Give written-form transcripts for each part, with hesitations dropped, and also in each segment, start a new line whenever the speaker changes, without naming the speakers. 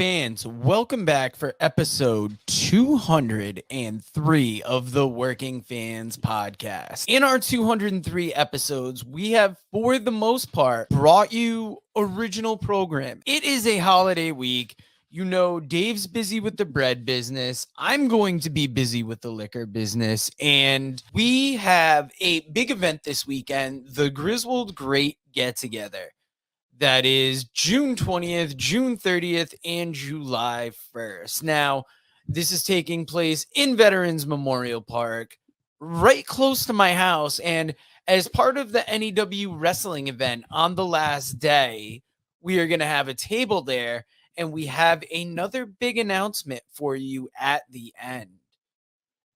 fans, welcome back for episode 203 of the Working Fans podcast. In our 203 episodes, we have, for the most part, brought you original program. It is a holiday week. You know, Dave's busy with the bread business. I'm going to be busy with the liquor business. And we have a big event this weekend, the Griswold Great Get Together. That is June 20th, June 30th, and July 1st. Now, this is taking place in Veterans Memorial Park, right close to my house. And as part of the NEW wrestling event on the last day, we are going to have a table there, and we have another big announcement for you at the end.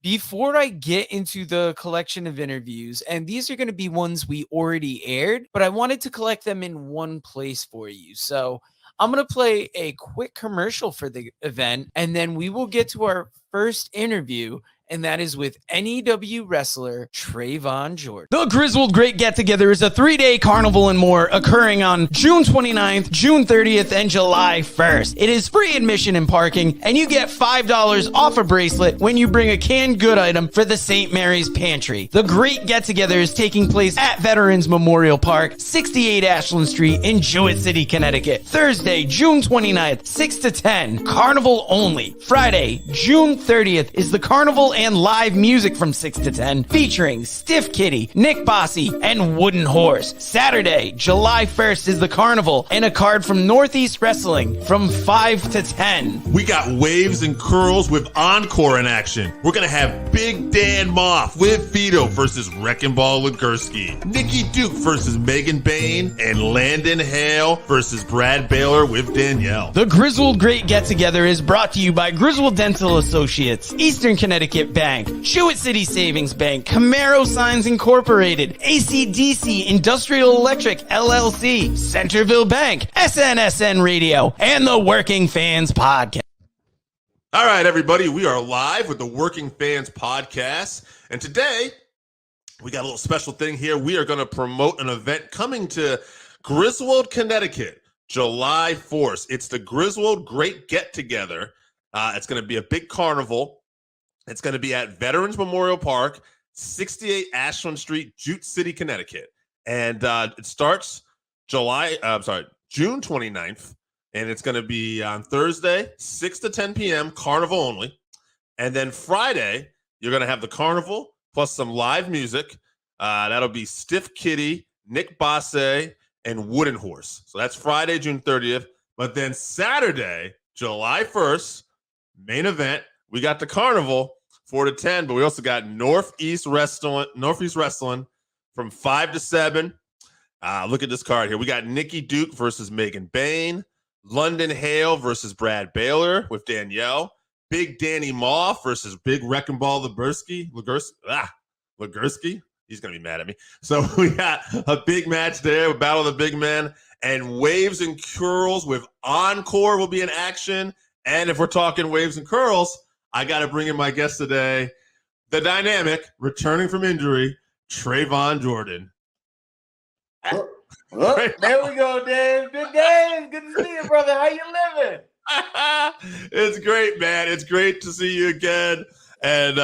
Before I get into the collection of interviews, and these are going to be ones we already aired, but I wanted to collect them in one place for you. So I'm going to play a quick commercial for the event, and then we will get to our first interview, and that is with NEW wrestler Traevon Jordan. The Griswold Great Get Together is a 3-day carnival and more occurring on June 29th, June 30th, and July 1st. It is free admission and parking, and you get $5 off a bracelet when you bring a canned good item for the St. Mary's Pantry. The Great Get Together is taking place at Veterans Memorial Park, 68 Ashland Street in Jewett City, Connecticut. Thursday, June 29th, 6 to 10, Carnival only. Friday, June 30th is the Carnival and live music from 6 to 10, featuring Styff Kitty, Bosse, and Wooden Horse. Saturday, July 1st is the Carnival and a card from Northeast Wrestling from 5 to 10.
We got Waves and Curls with Encore in action. We're going to have Big Dan Maff with Vito versus Wrecking Ball Legursky. Nikii Duke versus Bayne, and Landon Hale versus Baylor with Danielle.
The Griswold Great Get Together is brought to you by Griswold Dental Associates, Eastern Connecticut Bank, Jewett City Savings Bank, Camaro Signs Incorporated, AC/DC Industrial Electric LLC, Centerville Bank, SNSN Radio, and the Working Fans Podcast.
All right, everybody, we are live with the Working Fans Podcast, and today we got a little special thing here. We are going to promote an event coming to Griswold, Connecticut, July 4th. It's the Griswold Great Get Together. It's going to be a big carnival. It's going to be at Veterans Memorial Park, 68 Ashland Street, Jewett City, Connecticut. And it starts June 29th, and it's going to be on Thursday, 6 to 10 p.m., Carnival only. And then Friday, you're going to have the Carnival plus some live music. That'll be Styff Kitty, Bosse, and Wooden Horse. So that's Friday, June 30th. But then Saturday, July 1st, main event, we got the Carnival 4 to 10, but we also got Northeast Wrestling from 5 to 7. Look at this card here. We got Nikii Duke versus Bayne, Landon Hale versus Baylor with Danielle, Big Danny Maff versus Big Wrecking Ball Legursky. He's going to be mad at me. So we got a big match there with Battle of the Big Men, and Waves and Curls with Encore will be in action. And if we're talking Waves and Curls, I got to bring in my guest today, the dynamic, returning from injury, Traevon Jordan.
There we go, Dave. Good day. Good to see you, brother. How you living?
It's great, man. It's great to see you again. And,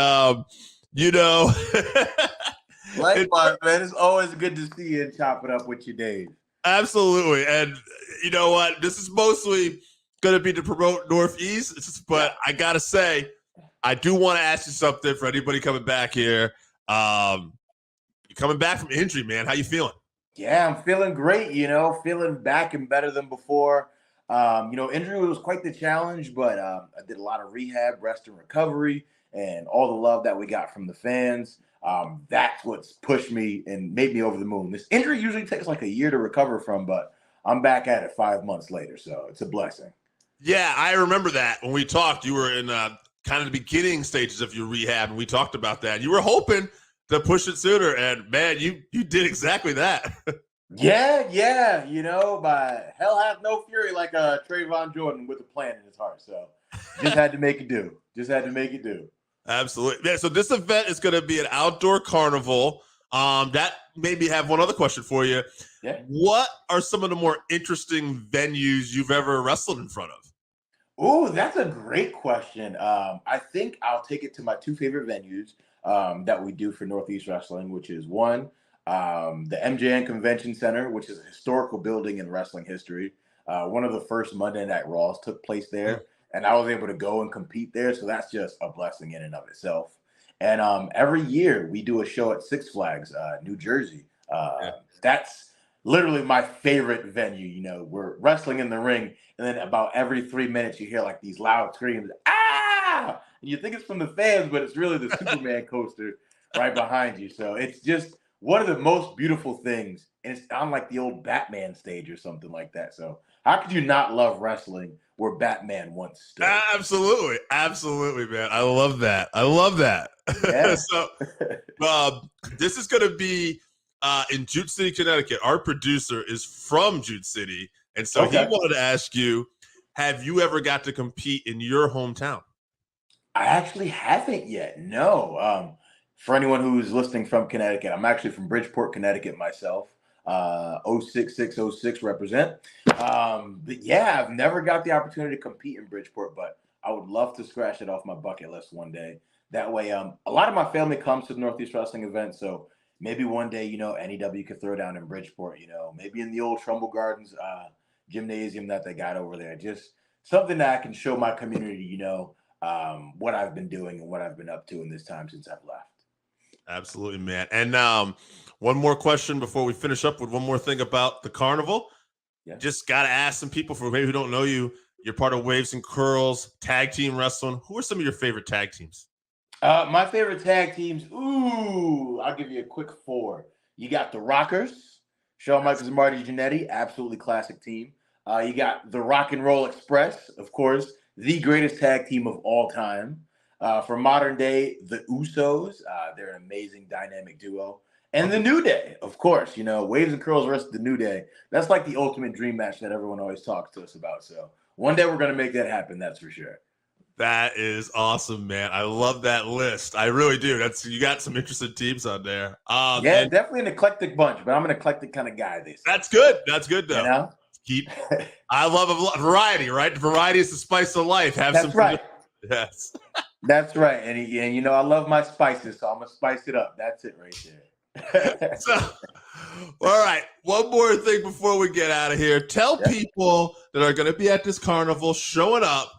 Likewise, man. It's always good to see you and chop it up with you, Dave.
Absolutely. And you know what? This is mostly going to be to promote Northeast, but I got to say, I do want to ask you something for anybody coming back here. You're coming back from injury, man. How you feeling?
Yeah, I'm feeling great, feeling back and better than before. Injury was quite the challenge, but I did a lot of rehab, rest and recovery, and all the love that we got from the fans. That's what's pushed me and made me over the moon. This injury usually takes like a year to recover from, but I'm back at it 5 months later, so it's a blessing.
Yeah, I remember that when we talked. You were in kind of the beginning stages of your rehab, and we talked about that. You were hoping to push it sooner, and man, you did exactly that.
Yeah, but hell hath no fury like Traevon Jordan with a plan in his heart. So just had to make it do.
Absolutely. Yeah, so this event is going to be an outdoor carnival. That made me have one other question for you.
Yeah.
What are some of the more interesting venues you've ever wrestled in front of?
Oh, that's a great question. I think I'll take it to my two favorite venues that we do for Northeast Wrestling, which is one, the MJN Convention Center, which is a historical building in wrestling history. One of the first Monday Night Raws took place
Mm.
there, and I was able to go and compete there. So that's just a blessing in and of itself. And every year we do a show at Six Flags, New Jersey.
Yeah.
That's literally my favorite venue. You know, we're wrestling in the ring, and then about every 3 minutes, you hear like these loud screams, ah! And you think it's from the fans, but it's really the Superman coaster right behind you. So it's just one of the most beautiful things. And it's on like the old Batman stage or something like that. So how could you not love wrestling where Batman once stood?
Absolutely. Absolutely, man. I love that. I love that.
Yeah.
So this is going to be in Jewett City, Connecticut. Our producer is from Jewett City. And so he wanted to ask you, have you ever got to compete in your hometown?
I actually haven't yet. No. For anyone who's listening from Connecticut, I'm actually from Bridgeport, Connecticut myself. 06606 represent. But yeah, I've never got the opportunity to compete in Bridgeport, but I would love to scratch it off my bucket list one day. That way, a lot of my family comes to the Northeast Wrestling event, so maybe one day, NEW could throw down in Bridgeport, maybe in the old Trumbull Gardens gymnasium that they got over there. Just something that I can show my community, what I've been doing and what I've been up to in this time since I've left.
Absolutely, man. And one more question before we finish up with one more thing about the carnival.
Yeah.
Just got to ask some people for maybe who don't know you. You're part of Waves and Curls, tag team wrestling. Who are some of your favorite tag teams?
My favorite tag teams. Ooh, I'll give you a quick four. You got the Rockers, Shawn Michaels and Marty Jannetty, absolutely classic team. You got the Rock and Roll Express, of course, the greatest tag team of all time. For modern day, the Usos, they're an amazing dynamic duo. And the New Day, of course, Waves and Curls versus the New Day. That's like the ultimate dream match that everyone always talks to us about. So one day we're going to make that happen, that's for sure.
That is awesome, man. I love that list. I really do. You got some interesting teams on there.
Yeah, definitely an eclectic bunch, but I'm an eclectic kind of guy.
That's good. That's good, though. I love variety, right? Variety is the spice of life.
That's right.
Yes.
That's right. And I love my spices, so I'm going to spice it up. That's it right there.
So, all right. One more thing before we get out of here. Tell people that are going to be at this carnival showing up,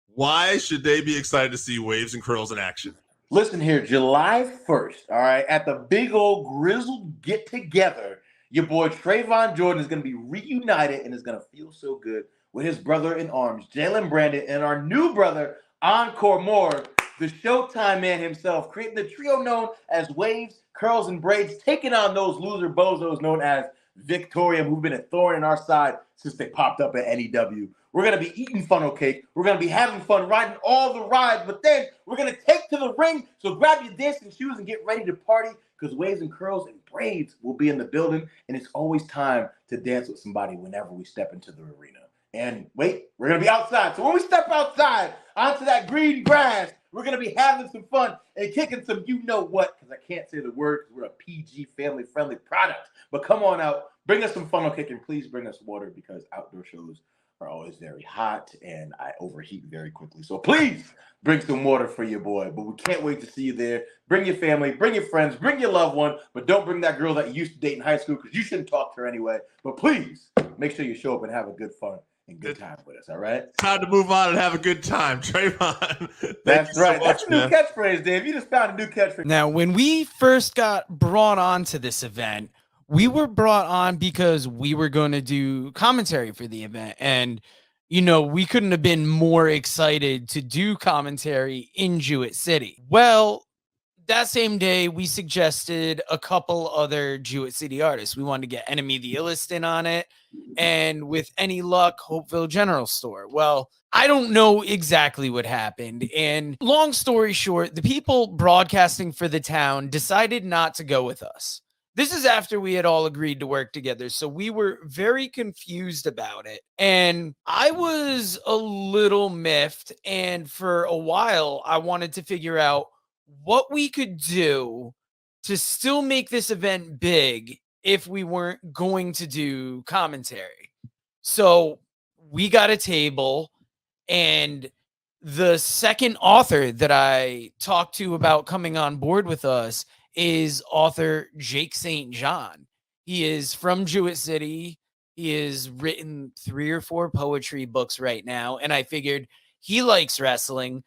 why should they be excited to see Waves and Curls in action?
Listen here, July 1st, all right, at the big old Griswold Get Together, your boy Traevon Jordan is going to be reunited and is going to feel so good with his brother in arms, Jalen Brandon, and our new brother, Encore Moore, the Showtime man himself, creating the trio known as Waves, Curls, and Braids, taking on those loser bozos known as Victoria, who've been a thorn in our side since they popped up at NEW. We're going to be eating funnel cake. We're going to be having fun riding all the rides, but then we're going to take to the ring. So grab your dancing shoes and get ready to party because Waves and Curls and Braids will be in the building. And it's always time to dance with somebody whenever we step into the arena. And wait, we're going to be outside. So when we step outside onto that green grass, we're going to be having some fun and kicking some you-know-what, because I can't say the word because we're a PG family-friendly product. But come on out. Bring us some funnel cake and please bring us water because outdoor shows are always very hot and I overheat very quickly. So please bring some water for your boy. But we can't wait to see you there. Bring your family, bring your friends, bring your loved one, but don't bring that girl that you used to date in high school because you shouldn't talk to her anyway. But please make sure you show up and have a good fun and good time with us. All right.
Time to move on and have a good time, Traevon.
That's right. That's a new catchphrase, Dave. You just found a new catchphrase.
Now, when we first got brought on to this event, we were brought on because we were going to do commentary for the event. And, we couldn't have been more excited to do commentary in Jewett City. Well, that same day, we suggested a couple other Jewett City artists. We wanted to get Enemy the Illest in on it. And with any luck, Hopeville General Store. Well, I don't know exactly what happened. And long story short, the people broadcasting for the town decided not to go with us. This is after we had all agreed to work together. So we were very confused about it. And I was a little miffed. And for a while, I wanted to figure out what we could do to still make this event big if we weren't going to do commentary. So we got a table And the second author that I talked to about coming on board with us is author Jake St. John. He is from Jewett City. He has written 3 or 4 poetry books right now. And I figured he likes wrestling.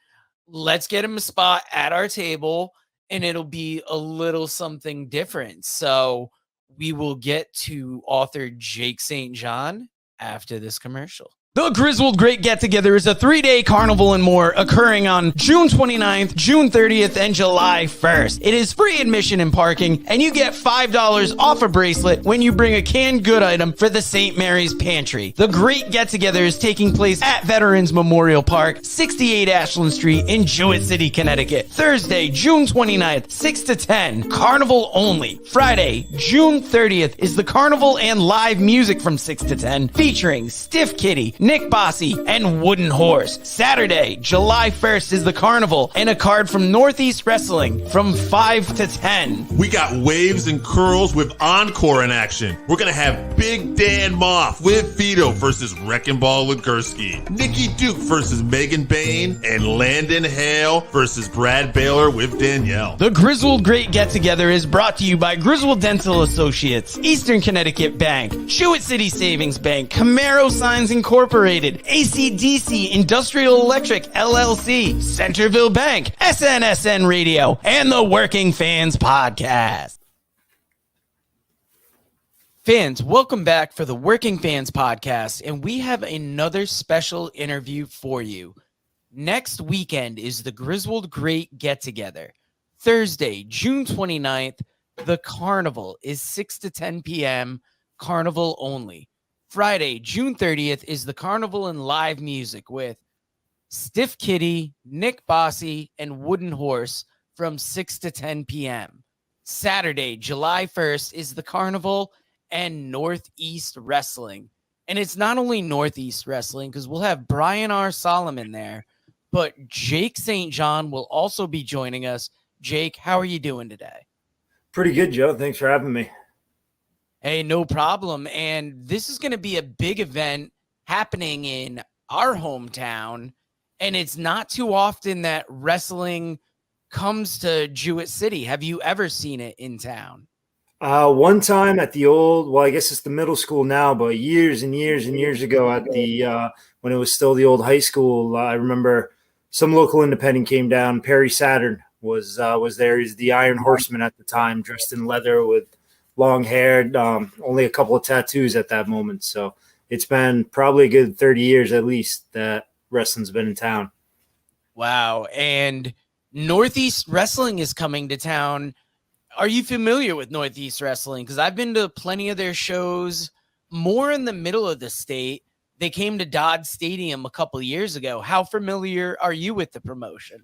Let's get him a spot at our table and it'll be a little something different. So we will get to author Jake St. John after this commercial. The Griswold Great Get Together is a 3-day carnival and more occurring on June 29th, June 30th, and July 1st. It is free admission and parking, and you get $5 off a bracelet when you bring a canned good item for the St. Mary's Pantry. The Great Get Together is taking place at Veterans Memorial Park, 68 Ashland Street in Jewett City, Connecticut. Thursday, June 29th, 6 to 10, Carnival only. Friday, June 30th is the Carnival and live music from 6 to 10, featuring Styff Kitty, Nick Bosse, and Wooden Horse. Saturday, July 1st is the Carnival and a card from Northeast Wrestling from 5 to 10.
We got Waves and Curls with Encore in action. We're going to have Big Dan Maff with Vito versus Wrecking Ball Legursky. Nikii Duke versus Bayne, and Landon Hale versus Brad Baylor with Danielle.
The Griswold Great Get Together is brought to you by Griswold Dental Associates, Eastern Connecticut Bank, Jewett City Savings Bank, Camaro Signs Incorporated, AC/DC Industrial Electric LLC, Centerville Bank, SNSN Radio, and the Working Fans Podcast. Fans, welcome back for the Working Fans Podcast, and we have another special interview for you. Next weekend is the Griswold Great Get Together. Thursday, June 29th, the Carnival is 6 to 10 p.m., Carnival only. Friday, June 30th is the Carnival and live music with Styff Kitty, Nick Bosse, and Wooden Horse from 6 to 10 p.m. Saturday, July 1st is the Carnival and Northeast Wrestling. And it's not only Northeast Wrestling because we'll have Brian R. Solomon there, but Jake St. John will also be joining us. Jake, how are you doing today?
Pretty good, Joe. Thanks for having me.
Hey, no problem. And this is going to be a big event happening in our hometown. And it's not too often that wrestling comes to Jewett City. Have you ever seen it in town?
One time at the old, well, I guess it's the middle school now, but years and years and years ago at the when it was still the old high school, I remember some local independent came down. Perry Saturn was there. He's the Iron Horseman at the time, dressed in leather with long hair, only a couple of tattoos at that moment. So it's been probably a good 30 years at least that wrestling's been in town.
Wow. And Northeast Wrestling is coming to town. Are you familiar with Northeast Wrestling? Because I've been to plenty of their shows more in the middle of the state. They came to Dodd Stadium a couple of years ago. How familiar are you with the promotion?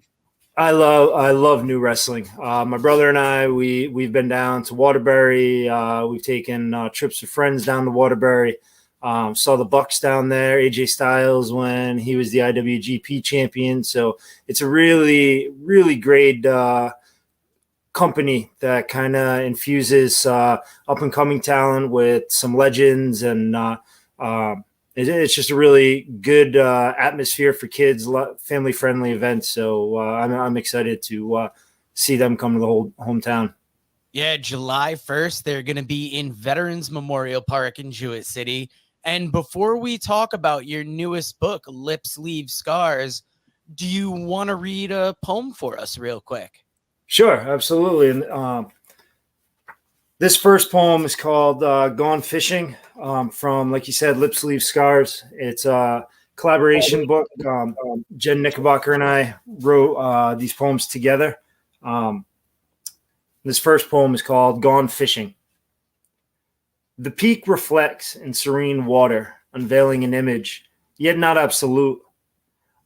I love new wrestling. My brother and I, we've been down to Waterbury. We've taken trips with friends down to Waterbury. Saw the Bucks down there, AJ Styles when he was the IWGP champion. So it's a really, really great company that kind of infuses up and coming talent with some legends, and it's just a really good atmosphere for kids, family friendly event. So I'm excited to see them come to the whole hometown.
Yeah, July 1st, they're going to be in Veterans Memorial Park in Jewett City. And before we talk about your newest book, Lips Leave Scars, do you want to read a poem for us real quick?
Sure, absolutely. And this first poem is called Gone Fishing, from, like you said, Lips Leave Scars. It's a collaboration book. Jen Knickerbocker and I wrote these poems together. This first poem is called Gone Fishing. The peak reflects in serene water, unveiling an image, yet not absolute.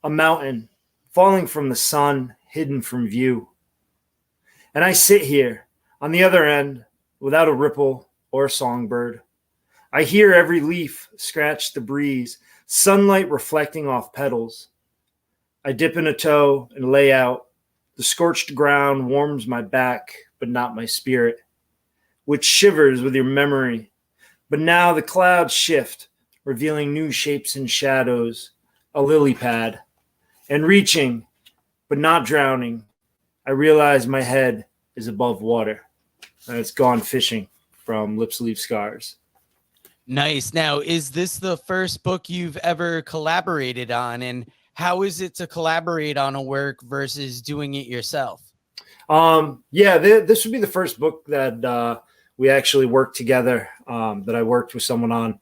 A mountain falling from the sun, hidden from view. And I sit here on the other end without a ripple or a songbird. I hear every leaf scratch the breeze, sunlight reflecting off petals. I dip in a toe and lay out. The scorched ground warms my back, but not my spirit, which shivers with your memory. But now the clouds shift, revealing new shapes and shadows. a lily pad, and reaching, but not drowning, I realize my head is above water. And it's Gone Fishing from Lip Sleeve Scars.
Nice. Now, is this the first book you've ever collaborated on? And how is it to collaborate on a work versus doing it yourself?
This would be the first book that we actually worked together, that I worked with someone on.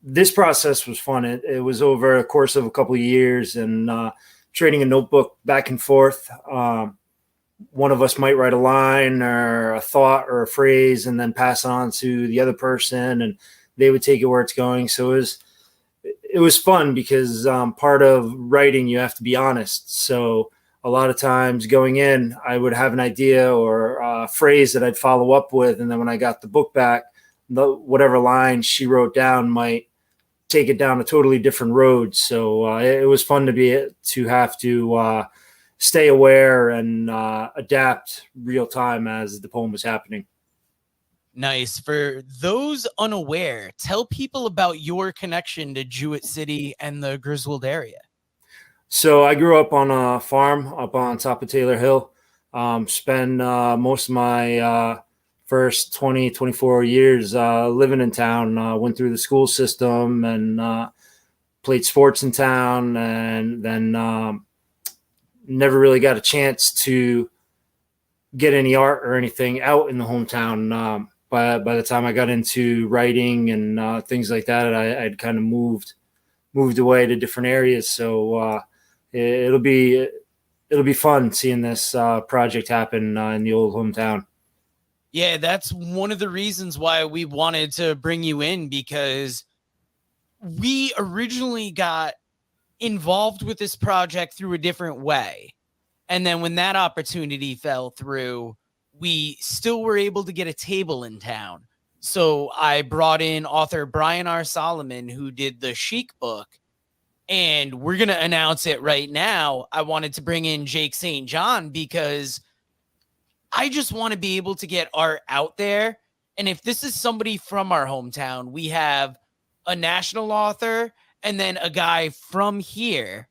This process was fun. It was over a course of a couple of years, and trading a notebook back and forth. One of us might write a line or a thought or a phrase and then pass it on to the other person, and they would take it where it's going. So it was fun because part of writing, you have to be honest. So a lot of times going in, I would have an idea or a phrase that I'd follow up with. And then when I got the book back, whatever line she wrote down might take it down a totally different road. So it was fun to have to stay aware and adapt real time as the poem was happening.
Nice. For those unaware, tell people about your connection to Jewett City and the Griswold area.
So I grew up on a farm up on top of Taylor Hill. Spent most of my first 20, 24 years living in town. Went through the school system and played sports in town, and then never really got a chance to get any art or anything out in the hometown. By the time I got into writing and things like that, I'd kind of moved away to different areas. So it'll be fun seeing this project happen in the old hometown.
Yeah, that's one of the reasons why we wanted to bring you in, because we originally got involved with this project through a different way. And then when that opportunity fell through, we still were able to get a table in town. So I brought in author Brian R. Solomon, who did the Chic book, and we're going to announce it right now. I wanted to bring in Jake St. John because I just want to be able to get art out there. And if this is somebody from our hometown, we have a national author and then a guy from here.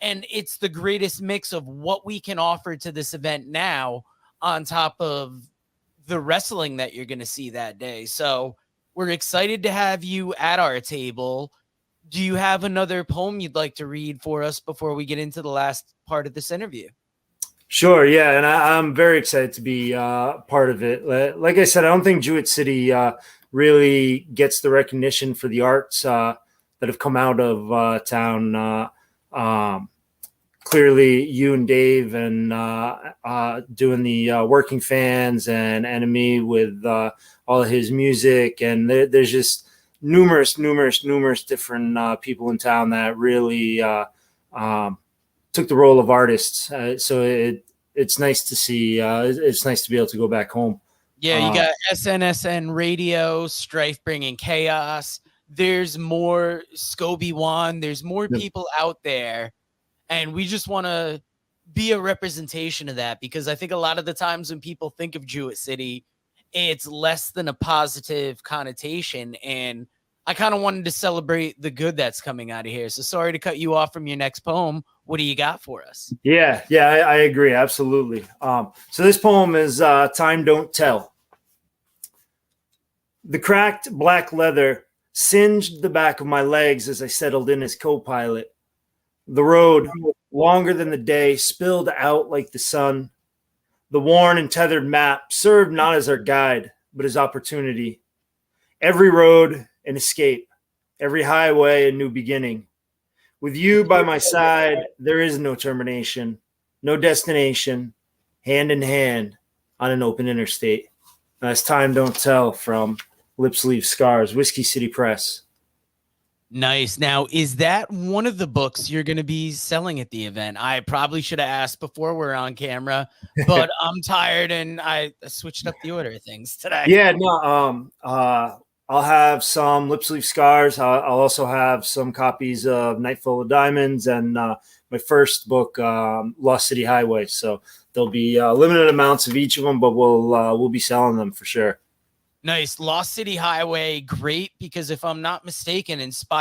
And it's the greatest mix of what we can offer to this event now, on top of the wrestling that you're going to see that day. So we're excited to have you at our table. Do you have another poem you'd like to read for us before we get into the last part of this interview?
Sure. Yeah. And I'm very excited to be part of it. Like I said, I don't think Jewett City really gets the recognition for the arts that have come out of town. Clearly you and Dave and doing the Working Fans and Enemy with all of his music. And there's just numerous different people in town that really took the role of artists. So it's nice to see. It's nice to be able to go back home.
Yeah, you got SNSN Radio, Strife Bringing Chaos. There's more Scobie One. There's more people out there. And we just want to be a representation of that, because I think a lot of the times when people think of Jewett City, it's less than a positive connotation. And I kind of wanted to celebrate the good that's coming out of here. So sorry to cut you off from your next poem. What do you got for us?
Yeah, I agree. Absolutely. So this poem is Time Don't Tell. The cracked black leather singed the back of my legs as I settled in as co-pilot. The road, longer than the day, spilled out like the sun. The worn and tethered map served not as our guide, but as opportunity. Every road, an escape. Every highway, a new beginning. With you by my side, there is no termination, no destination, hand in hand on an open interstate. That's Time Don't Tell from Lip Sleeve Scars, Whiskey City Press.
Nice. Now, is that one of the books you're going to be selling at the event? I probably should have asked before we're on camera, but I'm tired and I switched up the order of things today.
Yeah, no, I'll have some Lip Sleeve Scars. I'll also have some copies of Night Full of Diamonds and my first book, Lost City Highway. So there'll be limited amounts of each of them, but we'll be selling them for sure.
Nice. Lost City Highway, great, because if I'm not mistaken, inspired